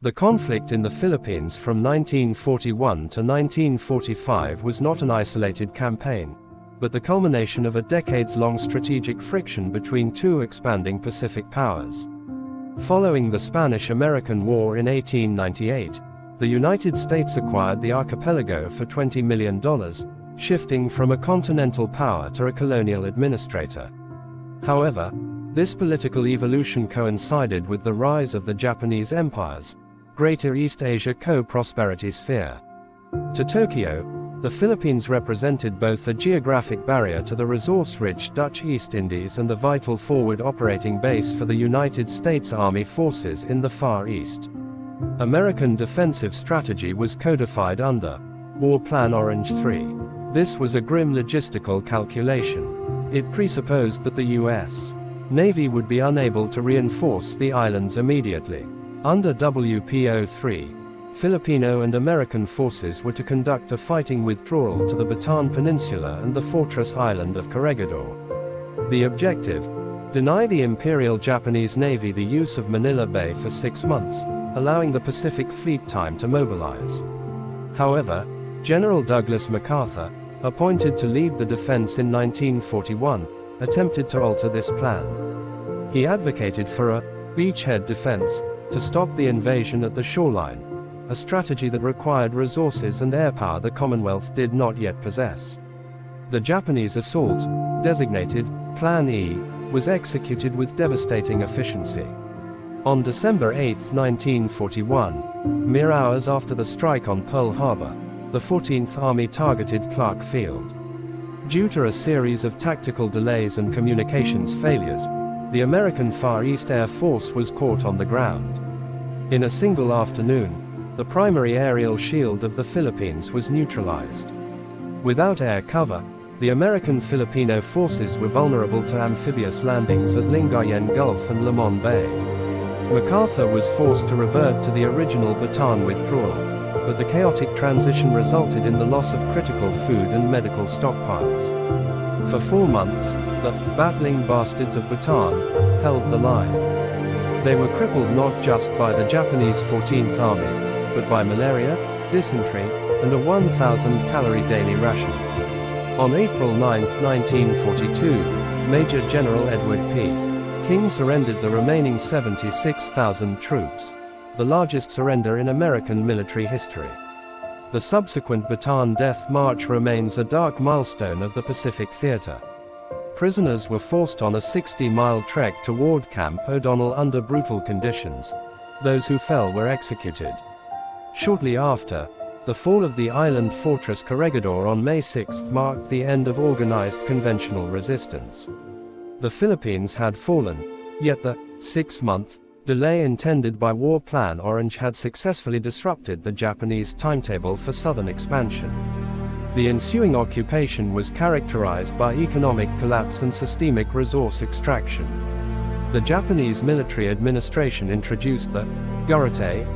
The conflict in the Philippines from 1941 to 1945 was not an isolated campaign, but the culmination of a decades-long strategic friction between two expanding Pacific powers. Following the Spanish-American War in 1898, the United States acquired the archipelago for $20 million, shifting from a continental power to a colonial administrator. However, this political evolution coincided with the rise of the Japanese Empire's Greater East Asia Co-Prosperity Sphere. To Tokyo, the Philippines represented both a geographic barrier to the resource-rich Dutch East Indies and a vital forward operating base for the United States Army forces in the Far East. American defensive strategy was codified under War Plan Orange 3. This was a grim logistical calculation. It presupposed that the U.S. Navy would be unable to reinforce the islands immediately. Under WPO-3, Filipino and American forces were to conduct a fighting withdrawal to the Bataan Peninsula and the fortress island of Corregidor. The objective: deny the Imperial Japanese Navy the use of Manila Bay for 6 months, allowing the Pacific Fleet time to mobilize. However, General Douglas MacArthur, appointed to lead the defense in 1941, attempted to alter this plan. He advocated for a beachhead defense to stop the invasion at the shoreline, a strategy that required resources and airpower the Commonwealth did not yet possess. The Japanese assault, designated Plan E, was executed with devastating efficiency. On December 8, 1941, mere hours after the strike on Pearl Harbor, the 14th Army targeted Clark Field. Due to a series of tactical delays and communications failures, the American Far East Air Force was caught on the ground. In a single afternoon, the primary aerial shield of the Philippines was neutralized. Without air cover, the American-Filipino forces were vulnerable to amphibious landings at Lingayen Gulf and Limon Bay. MacArthur was forced to revert to the original Bataan withdrawal, but the chaotic transition resulted in the loss of critical food and medical stockpiles. For 4 months, the battling bastards of Bataan held the line. They were crippled not just by the Japanese 14th Army, but by malaria, dysentery, and a 1,000-calorie daily ration. On April 9, 1942, Major General Edward P. King surrendered the remaining 76,000 troops, the largest surrender in American military history. The subsequent Bataan Death March remains a dark milestone of the Pacific Theater. Prisoners were forced on a 60-mile trek toward Camp O'Donnell under brutal conditions. Those who fell were executed. Shortly after, the fall of the island fortress Corregidor on May 6 marked the end of organized conventional resistance. The Philippines had fallen, yet the 6-month delay intended by War Plan Orange had successfully disrupted the Japanese timetable for southern expansion. The ensuing occupation was characterized by economic collapse and systemic resource extraction. The Japanese military administration introduced the Gurate